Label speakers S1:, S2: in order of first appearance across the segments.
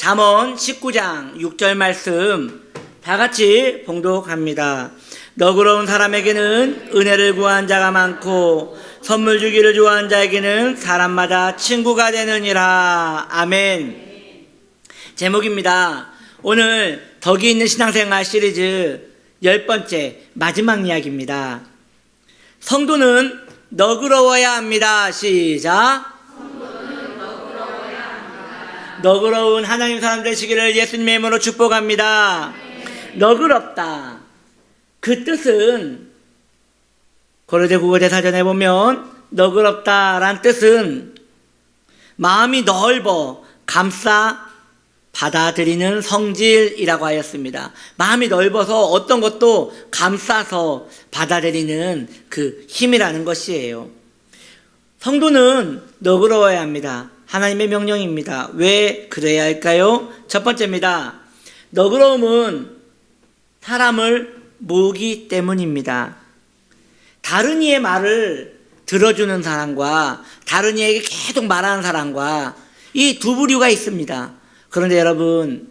S1: 잠언 19장 6절 말씀 다 같이 봉독합니다. 너그러운 사람에게는 은혜를 구한 자가 많고 선물 주기를 좋아하는 자에게는 사람마다 친구가 되느니라. 아멘. 제목입니다. 오늘 덕이 있는 신앙생활 시리즈 10번째 마지막 이야기입니다. 성도는 너그러워야 합니다. 시작. 너그러운 하나님 사람 되시기를 예수님의 이름으로 축복합니다. 너그럽다. 그 뜻은 고려대 국어대사전에 보면 너그럽다란 뜻은 마음이 넓어 감싸 받아들이는 성질이라고 하였습니다. 마음이 넓어서 어떤 것도 감싸서 받아들이는 그 힘이라는 것이에요. 성도는 너그러워야 합니다. 하나님의 명령입니다. 왜 그래야 할까요? 첫 번째입니다. 너그러움은 사람을 모으기 때문입니다. 다른 이의 말을 들어주는 사람과 다른 이에게 계속 말하는 사람과 이 두 부류가 있습니다. 그런데 여러분,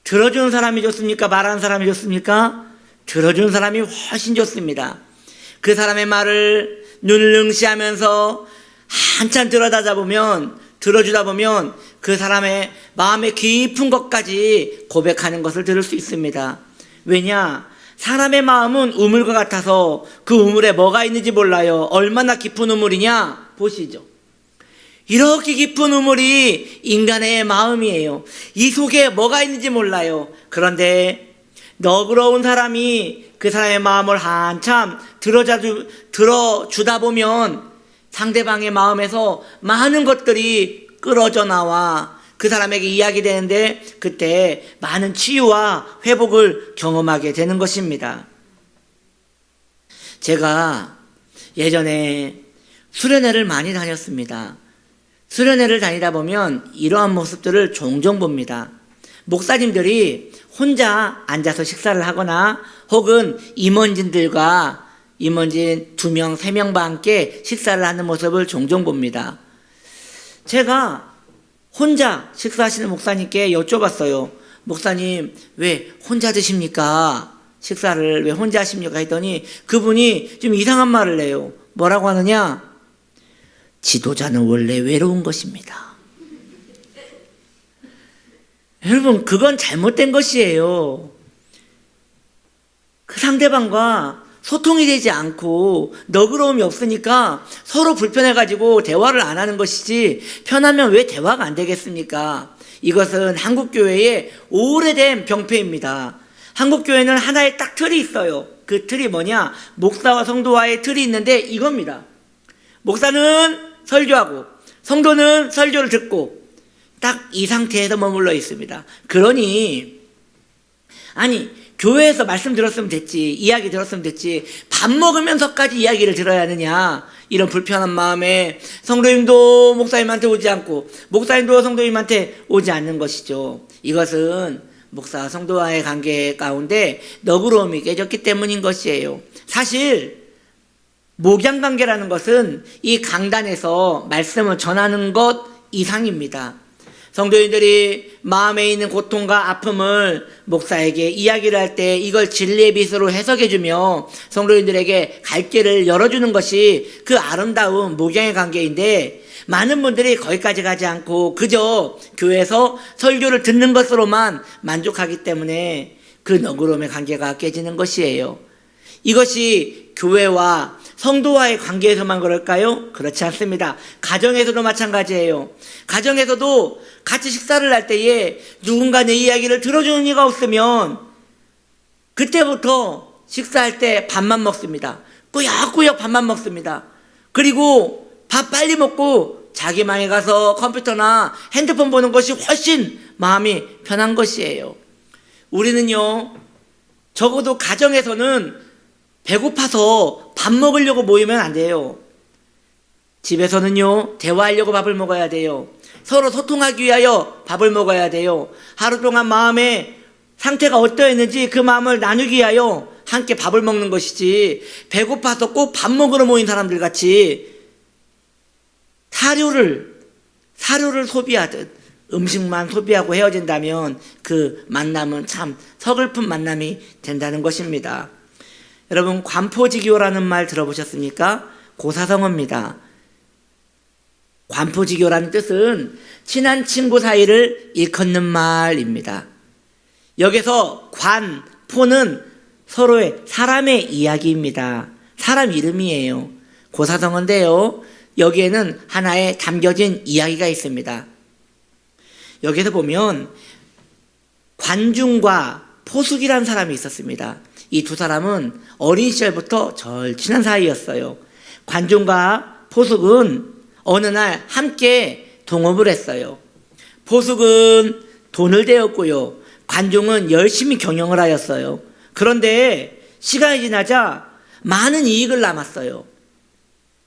S1: 들어주는 사람이 좋습니까? 말하는 사람이 좋습니까? 들어주는 사람이 훨씬 좋습니다. 그 사람의 말을 눈을 응시하면서 한참 들어주다 보면 그 사람의 마음의 깊은 것까지 고백하는 것을 들을 수 있습니다. 왜냐? 사람의 마음은 우물과 같아서 그 우물에 뭐가 있는지 몰라요. 얼마나 깊은 우물이냐? 보시죠. 이렇게 깊은 우물이 인간의 마음이에요. 이 속에 뭐가 있는지 몰라요. 그런데 너그러운 사람이 그 사람의 마음을 한참 들어주다 보면 상대방의 마음에서 많은 것들이 끌어져 나와 그 사람에게 이야기되는데 그때 많은 치유와 회복을 경험하게 되는 것입니다. 제가 예전에 수련회를 많이 다녔습니다. 수련회를 다니다 보면 이러한 모습들을 종종 봅니다. 목사님들이 혼자 앉아서 식사를 하거나 혹은 임원진 2명, 3명과 함께 식사를 하는 모습을 종종 봅니다. 제가 혼자 식사하시는 목사님께 여쭤봤어요. 목사님, 왜 혼자 드십니까? 식사를 왜 혼자 하십니까? 했더니 그분이 좀 이상한 말을 해요. 뭐라고 하느냐? 지도자는 원래 외로운 것입니다. 여러분, 그건 잘못된 것이에요. 그 상대방과 소통이 되지 않고 너그러움이 없으니까 서로 불편해가지고 대화를 안 하는 것이지, 편하면 왜 대화가 안 되겠습니까? 이것은 한국교회의 오래된 병폐입니다. 한국교회는 하나의 딱 틀이 있어요. 그 틀이 뭐냐? 목사와 성도와의 틀이 있는데 이겁니다. 목사는 설교하고 성도는 설교를 듣고 딱 이 상태에서 머물러 있습니다. 그러니 교회에서 말씀 들었으면 됐지, 이야기 들었으면 됐지, 밥 먹으면서까지 이야기를 들어야 하느냐, 이런 불편한 마음에 성도님도 목사님한테 오지 않고 목사님도 성도님한테 오지 않는 것이죠. 이것은 목사와 성도와의 관계 가운데 너그러움이 깨졌기 때문인 것이에요. 사실 목양관계라는 것은 이 강단에서 말씀을 전하는 것 이상입니다. 성도인들이 마음에 있는 고통과 아픔을 목사에게 이야기를 할 때 이걸 진리의 빛으로 해석해주며 성도인들에게 갈 길을 열어주는 것이 그 아름다운 목양의 관계인데, 많은 분들이 거기까지 가지 않고 그저 교회에서 설교를 듣는 것으로만 만족하기 때문에 그 너그러움의 관계가 깨지는 것이에요. 이것이 교회와 성도와의 관계에서만 그럴까요? 그렇지 않습니다. 가정에서도 마찬가지예요. 가정에서도 같이 식사를 할 때에 누군가 내 이야기를 들어주는 이가 없으면 그때부터 식사할 때 밥만 먹습니다. 꾸역꾸역 밥만 먹습니다. 그리고 밥 빨리 먹고 자기 방에 가서 컴퓨터나 핸드폰 보는 것이 훨씬 마음이 편한 것이에요. 우리는요, 적어도 가정에서는 배고파서 밥 먹으려고 모이면 안 돼요. 집에서는요, 대화하려고 밥을 먹어야 돼요. 서로 소통하기 위하여 밥을 먹어야 돼요. 하루 동안 마음의 상태가 어떠했는지 그 마음을 나누기 위하여 함께 밥을 먹는 것이지, 배고파서 꼭 밥 먹으러 모인 사람들 같이 사료를 소비하듯 음식만 소비하고 헤어진다면 그 만남은 참 서글픈 만남이 된다는 것입니다. 여러분, 관포지교라는 말 들어보셨습니까? 고사성어입니다. 관포지교라는 뜻은 친한 친구 사이를 일컫는 말입니다. 여기서 관, 포는 서로의 사람의 이야기입니다. 사람 이름이에요. 고사성어인데요, 여기에는 하나의 담겨진 이야기가 있습니다. 여기서 보면 관중과 포숙이라는 사람이 있었습니다. 이 두 사람은 어린 시절부터 절친한 사이였어요. 관중과 포숙은 어느 날 함께 동업을 했어요. 포숙은 돈을 대었고요, 관중은 열심히 경영을 하였어요. 그런데 시간이 지나자 많은 이익을 남았어요.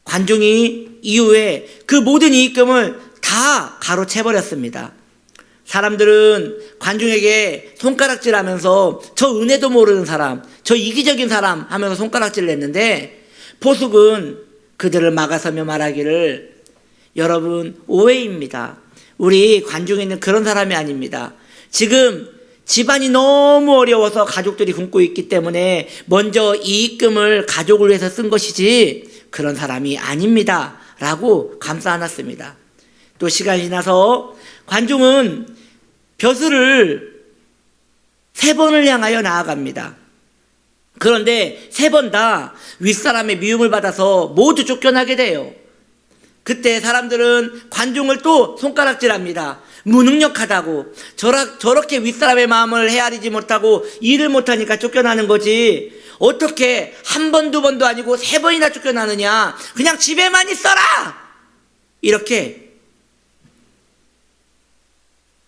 S1: 관중이 이후에 그 모든 이익금을 다 가로채버렸습니다. 사람들은 관중에게 손가락질하면서 저 은혜도 모르는 사람, 저 이기적인 사람 하면서 손가락질을 했는데, 포숙은 그들을 막아서며 말하기를, 여러분, 오해입니다. 우리 관중에 있는 그런 사람이 아닙니다. 지금 집안이 너무 어려워서 가족들이 굶고 있기 때문에 먼저 이익금을 가족을 위해서 쓴 것이지 그런 사람이 아닙니다 라고 감싸 안았습니다. 또 시간이 지나서 관중은 벼슬을 3번을 향하여 나아갑니다. 그런데 3번 다 윗사람의 미움을 받아서 모두 쫓겨나게 돼요. 그때 사람들은 관중을 또 손가락질합니다. 무능력하다고, 저렇게 윗사람의 마음을 헤아리지 못하고 일을 못하니까 쫓겨나는 거지, 어떻게 한 번, 두 번도 아니고 3번이나 쫓겨나느냐, 그냥 집에만 있어라! 이렇게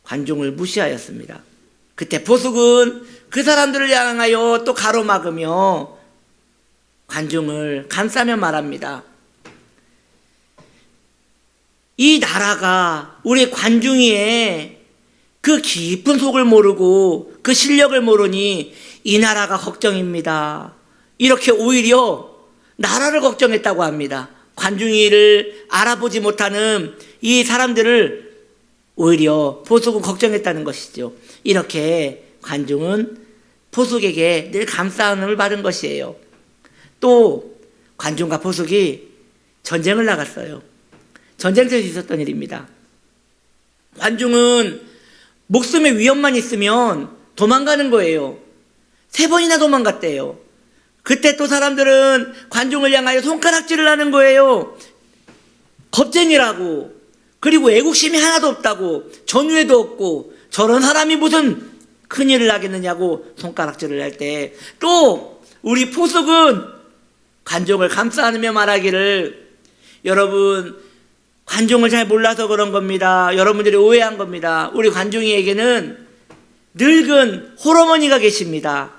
S1: 관중을 무시하였습니다. 그때 포숙은 그 사람들을 향하여 또 가로막으며 관중을 감싸며 말합니다. 이 나라가 우리 관중이의 그 깊은 속을 모르고 그 실력을 모르니 이 나라가 걱정입니다. 이렇게 오히려 나라를 걱정했다고 합니다. 관중이를 알아보지 못하는 이 사람들을 오히려 포숙은 걱정했다는 것이죠. 이렇게 관중은 포숙에게 늘 감싸움을 받은 것이에요. 또 관중과 포숙이 전쟁을 나갔어요. 전쟁터에서 있었던 일입니다. 관중은 목숨의 위험만 있으면 도망가는 거예요. 3번이나 도망갔대요. 그때 또 사람들은 관중을 향하여 손가락질을 하는 거예요. 겁쟁이라고, 그리고 애국심이 하나도 없다고, 전우애도 없고, 저런 사람이 무슨 큰일을 하겠느냐고 손가락질을 할 때, 또 우리 포숙은 관중을 감싸 안으며 말하기를, 여러분, 관중을 잘 몰라서 그런 겁니다. 여러분들이 오해한 겁니다. 우리 관중이에게는 늙은 홀어머니가 계십니다.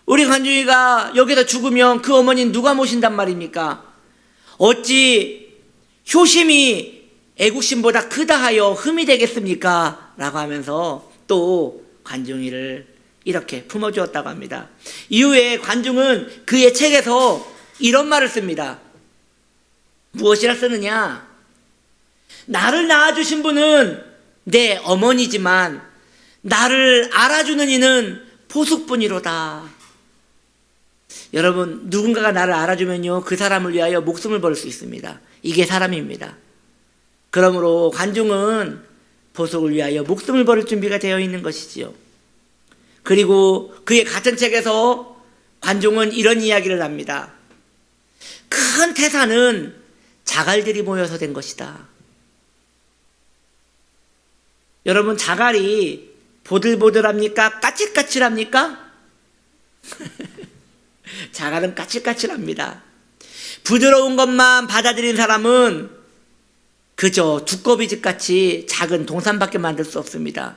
S1: 우리 관중이가 여기서 죽으면 그 어머니는 누가 모신단 말입니까? 어찌 효심이 애국심보다 크다 하여 흠이 되겠습니까? 라고 하면서 또 관중이를 이렇게 품어주었다고 합니다. 이후에 관중은 그의 책에서 이런 말을 씁니다. 무엇이라 쓰느냐? 나를 낳아주신 분은 내 어머니지만 나를 알아주는 이는 포숙뿐이로다. 여러분, 누군가가 나를 알아주면요, 그 사람을 위하여 목숨을 걸 수 있습니다. 이게 사람입니다. 그러므로 관중은 포숙을 위하여 목숨을 버릴 준비가 되어 있는 것이지요. 그리고 그의 같은 책에서 관중은 이런 이야기를 합니다. 큰 태산은 자갈들이 모여서 된 것이다. 여러분, 자갈이 보들보들합니까? 까칠까칠합니까? 자갈은 까칠까칠합니다. 부드러운 것만 받아들인 사람은 그저 두꺼비집같이 작은 동산밖에 만들 수 없습니다.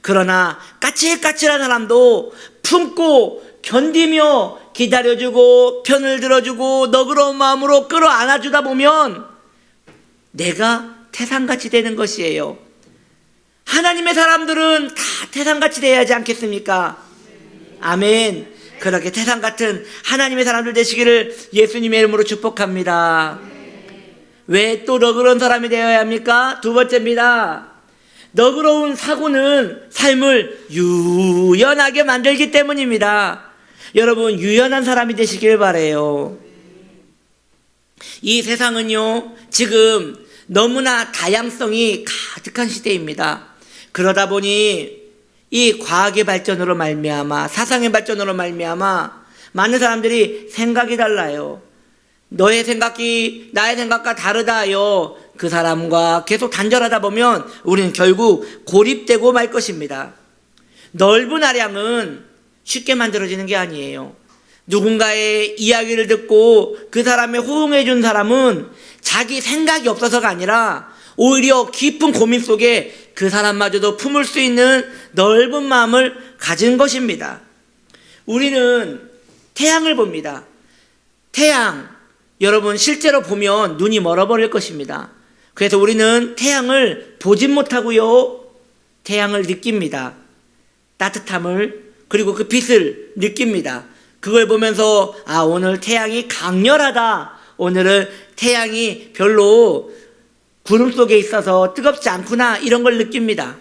S1: 그러나 까칠까칠한 사람도 품고 견디며 기다려주고 편을 들어주고 너그러운 마음으로 끌어안아주다 보면 내가 태산같이 되는 것이에요. 하나님의 사람들은 다 태산같이 돼야 하지 않겠습니까? 아멘. 그렇게 태산같은 하나님의 사람들 되시기를 예수님의 이름으로 축복합니다. 왜 또 너그러운 사람이 되어야 합니까? 두 번째입니다. 너그러운 사고는 삶을 유연하게 만들기 때문입니다. 여러분, 유연한 사람이 되시길 바라요. 이 세상은요, 지금 너무나 다양성이 가득한 시대입니다. 그러다 보니 이 과학의 발전으로 말미암아, 사상의 발전으로 말미암아 많은 사람들이 생각이 달라요. 너의 생각이 나의 생각과 다르다요. 그 사람과 계속 단절하다 보면 우리는 결국 고립되고 말 것입니다. 넓은 아량은 쉽게 만들어지는 게 아니에요. 누군가의 이야기를 듣고 그 사람에 호응해 준 사람은 자기 생각이 없어서가 아니라 오히려 깊은 고민 속에 그 사람마저도 품을 수 있는 넓은 마음을 가진 것입니다. 우리는 태양을 봅니다. 태양, 여러분 실제로 보면 눈이 멀어버릴 것입니다. 그래서 우리는 태양을 보진 못하고요, 태양을 느낍니다. 따뜻함을, 그리고 그 빛을 느낍니다. 그걸 보면서 오늘 태양이 강렬하다, 오늘은 태양이 별로 구름 속에 있어서 뜨겁지 않구나, 이런 걸 느낍니다.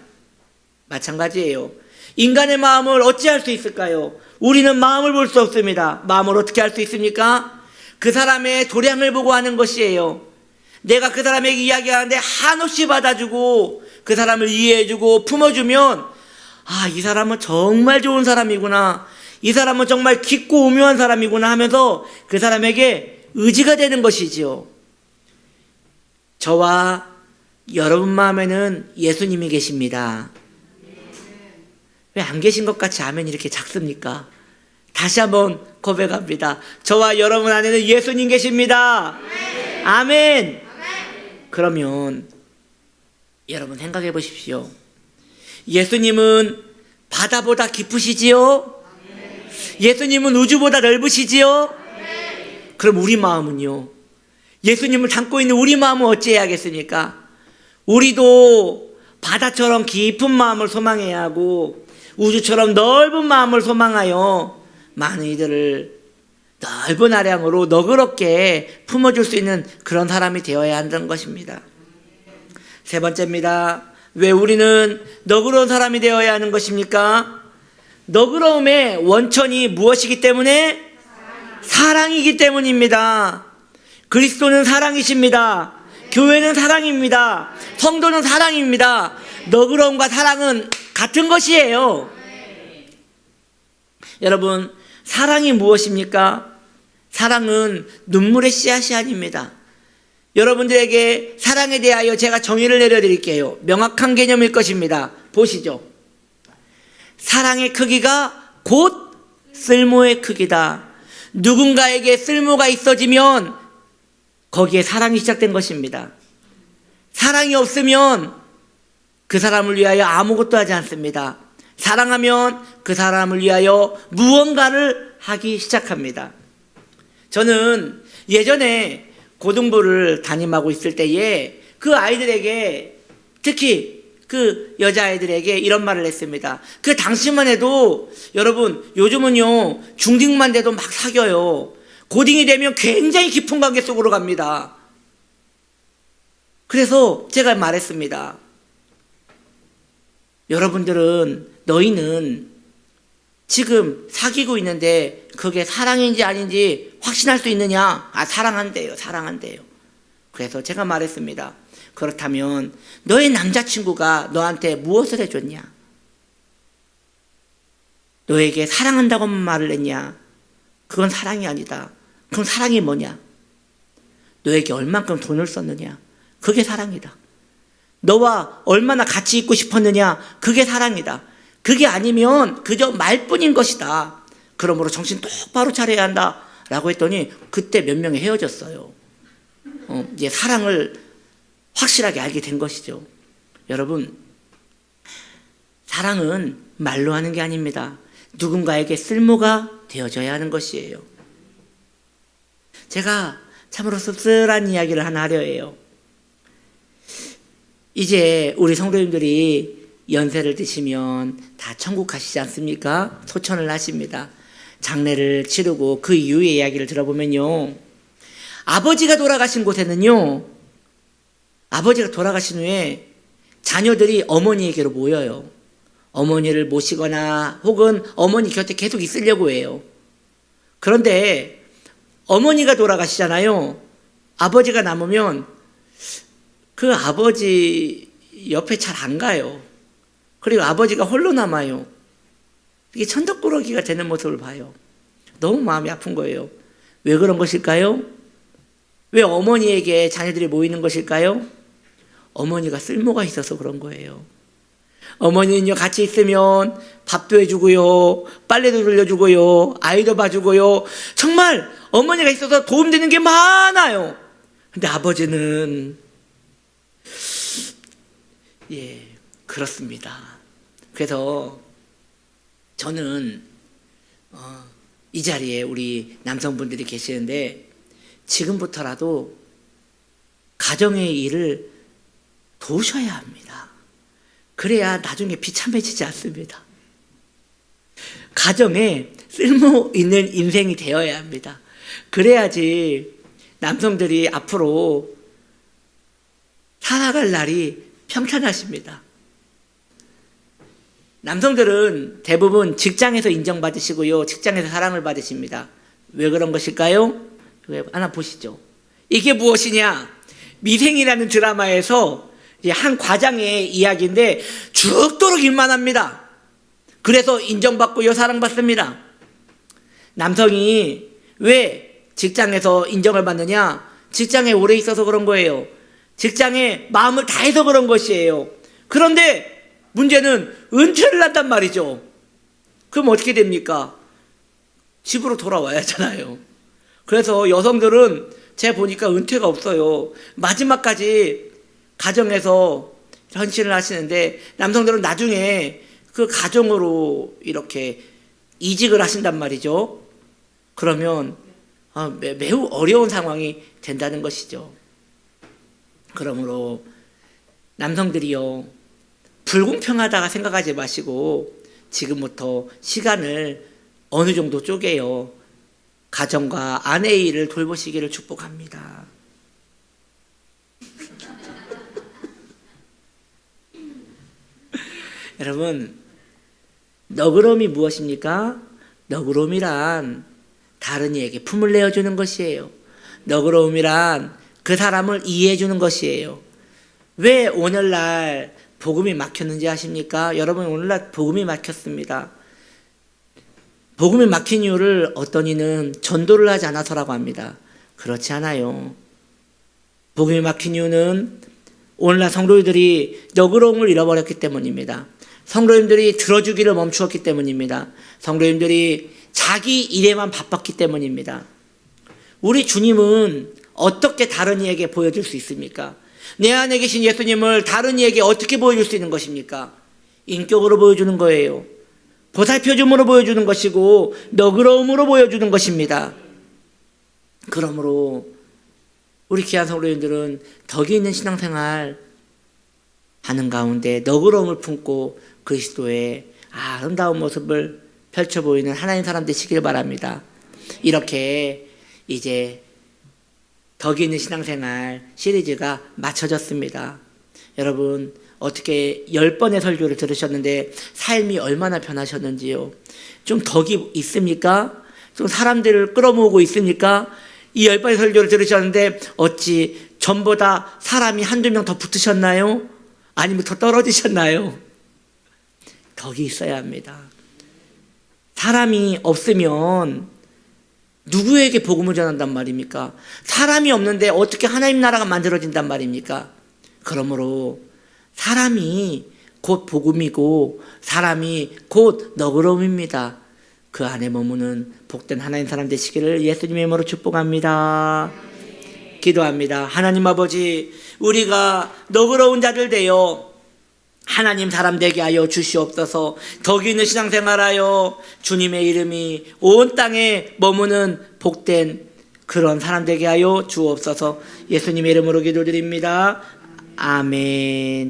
S1: 마찬가지예요. 인간의 마음을 어찌할 수 있을까요? 우리는 마음을 볼 수 없습니다. 마음을 어떻게 할 수 있습니까? 그 사람의 도량을 보고 하는 것이에요. 내가 그 사람에게 이야기하는데 한없이 받아주고 그 사람을 이해해주고 품어주면 이 사람은 정말 좋은 사람이구나, 이 사람은 정말 깊고 오묘한 사람이구나 하면서 그 사람에게 의지가 되는 것이지요. 저와 여러분 마음에는 예수님이 계십니다. 왜 안 계신 것 같이 아멘이 이렇게 작습니까? 다시 한번 고백합니다. 저와 여러분 안에는 예수님 계십니다. 아멘. 그러면 여러분 생각해 보십시오. 예수님은 바다보다 깊으시지요? 예수님은 우주보다 넓으시지요? 그럼 우리 마음은요? 예수님을 담고 있는 우리 마음은 어찌해야겠습니까? 우리도 바다처럼 깊은 마음을 소망해야 하고 우주처럼 넓은 마음을 소망하여 많은 이들을 넓은 아량으로 너그럽게 품어줄 수 있는 그런 사람이 되어야 한다는 것입니다. 세 번째입니다. 왜 우리는 너그러운 사람이 되어야 하는 것입니까? 너그러움의 원천이 무엇이기 때문에? 사랑이기 때문입니다. 그리스도는 사랑이십니다. 교회는 사랑입니다. 성도는 사랑입니다. 너그러움과 사랑은 같은 것이에요. 여러분, 사랑이 무엇입니까? 사랑은 눈물의 씨앗이 아닙니다. 여러분들에게 사랑에 대하여 제가 정의를 내려드릴게요. 명확한 개념일 것입니다. 보시죠. 사랑의 크기가 곧 쓸모의 크기다. 누군가에게 쓸모가 있어지면 거기에 사랑이 시작된 것입니다. 사랑이 없으면 그 사람을 위하여 아무것도 하지 않습니다. 사랑하면 그 사람을 위하여 무언가를 하기 시작합니다. 저는 예전에 고등부를 담임하고 있을 때에 그 아이들에게, 특히 그 여자아이들에게 이런 말을 했습니다. 그 당시만 해도 여러분, 요즘은요 중딩만 돼도 막 사귀어요. 고딩이 되면 굉장히 깊은 관계 속으로 갑니다. 그래서 제가 말했습니다. 여러분들은, 너희는 지금 사귀고 있는데 그게 사랑인지 아닌지 확신할 수 있느냐? 사랑한대요. 사랑한대요. 그래서 제가 말했습니다. 그렇다면 너의 남자친구가 너한테 무엇을 해줬냐? 너에게 사랑한다고만 말을 했냐? 그건 사랑이 아니다. 그럼 사랑이 뭐냐? 너에게 얼만큼 돈을 썼느냐? 그게 사랑이다. 너와 얼마나 같이 있고 싶었느냐? 그게 사랑이다. 그게 아니면 그저 말뿐인 것이다. 그러므로 정신 똑바로 차려야 한다 라고 했더니 그때 몇 명이 헤어졌어요. 이제 사랑을 확실하게 알게 된 것이죠. 여러분, 사랑은 말로 하는 게 아닙니다. 누군가에게 쓸모가 되어져야 하는 것이에요. 제가 참으로 씁쓸한 이야기를 하나 하려 해요. 이제 우리 성도님들이 연세를 드시면 다 천국 가시지 않습니까? 소천을 하십니다. 장례를 치르고 그 이후의 이야기를 들어보면요, 아버지가 돌아가신 곳에는요, 아버지가 돌아가신 후에 자녀들이 어머니에게로 모여요. 어머니를 모시거나 혹은 어머니 곁에 계속 있으려고 해요. 그런데 어머니가 돌아가시잖아요. 아버지가 남으면 그 아버지 옆에 잘 안 가요. 그리고 아버지가 홀로 남아요. 이게 천덕꾸러기가 되는 모습을 봐요. 너무 마음이 아픈 거예요. 왜 그런 것일까요? 왜 어머니에게 자녀들이 모이는 것일까요? 어머니가 쓸모가 있어서 그런 거예요. 어머니는요, 같이 있으면 밥도 해주고요, 빨래도 돌려주고요, 아이도 봐주고요. 정말 어머니가 있어서 도움되는 게 많아요. 근데 아버지는 그렇습니다. 그래서 저는 이 자리에 우리 남성분들이 계시는데 지금부터라도 가정의 일을 도우셔야 합니다. 그래야 나중에 비참해지지 않습니다. 가정에 쓸모 있는 인생이 되어야 합니다. 그래야지 남성들이 앞으로 살아갈 날이 평탄하십니다. 남성들은 대부분 직장에서 인정받으시고요, 직장에서 사랑을 받으십니다. 왜 그런 것일까요? 하나 보시죠. 이게 무엇이냐? 미생이라는 드라마에서 한 과장의 이야기인데 죽도록 일만 합니다. 그래서 인정받고요, 사랑받습니다. 남성이 왜 직장에서 인정을 받느냐? 직장에 오래 있어서 그런 거예요. 직장에 마음을 다해서 그런 것이에요. 그런데 문제는 은퇴를 한단 말이죠. 그럼 어떻게 됩니까? 집으로 돌아와야 하잖아요. 그래서 여성들은 제가 보니까 은퇴가 없어요. 마지막까지 가정에서 헌신을 하시는데 남성들은 나중에 그 가정으로 이렇게 이직을 하신단 말이죠. 그러면 매우 어려운 상황이 된다는 것이죠. 그러므로 남성들이요, 불공평하다가 생각하지 마시고 지금부터 시간을 어느 정도 쪼개요, 가정과 아내의 일을 돌보시기를 축복합니다. 여러분, 너그러움이 무엇입니까? 너그러움이란 다른 이에게 품을 내어주는 것이에요. 너그러움이란 그 사람을 이해해주는 것이에요. 왜 오늘날 복음이 막혔는지 아십니까? 여러분, 오늘날 복음이 막혔습니다. 복음이 막힌 이유를 어떤 이는 전도를 하지 않아서라고 합니다. 그렇지 않아요. 복음이 막힌 이유는 오늘날 성도들이 너그러움을 잃어버렸기 때문입니다. 성도님들이 들어주기를 멈추었기 때문입니다. 성도님들이 자기 일에만 바빴기 때문입니다. 우리 주님은 어떻게 다른 이에게 보여줄 수 있습니까? 내 안에 계신 예수님을 다른 이에게 어떻게 보여줄 수 있는 것입니까? 인격으로 보여주는 거예요. 보살펴줌으로 보여주는 것이고 너그러움으로 보여주는 것입니다. 그러므로 우리 귀한 성도님들은 덕이 있는 신앙생활 하는 가운데 너그러움을 품고 그리스도의 아름다운 모습을 펼쳐 보이는 하나님 사람 되시길 바랍니다. 이렇게 이제 덕이 있는 신앙생활 시리즈가 마쳐졌습니다. 여러분, 어떻게 10번의 설교를 들으셨는데 삶이 얼마나 변하셨는지요? 좀 덕이 있습니까? 좀 사람들을 끌어모으고 있습니까? 이 10번의 설교를 들으셨는데 어찌 전보다 사람이 한두 명 더 붙으셨나요? 아니면 더 떨어지셨나요? 덕이 있어야 합니다. 사람이 없으면 누구에게 복음을 전한단 말입니까? 사람이 없는데 어떻게 하나님 나라가 만들어진단 말입니까? 그러므로 사람이 곧 복음이고 사람이 곧 너그러움입니다. 그 안에 머무는 복된 하나님 사람 되시기를 예수님의 이름으로 축복합니다. 기도합니다. 하나님 아버지, 우리가 너그러운 자들 되어 하나님 사람 되게 하여 주시옵소서. 덕이 있는 신앙생활하여 주님의 이름이 온 땅에 머무는 복된 그런 사람 되게 하여 주옵소서. 예수님의 이름으로 기도드립니다. 아멘.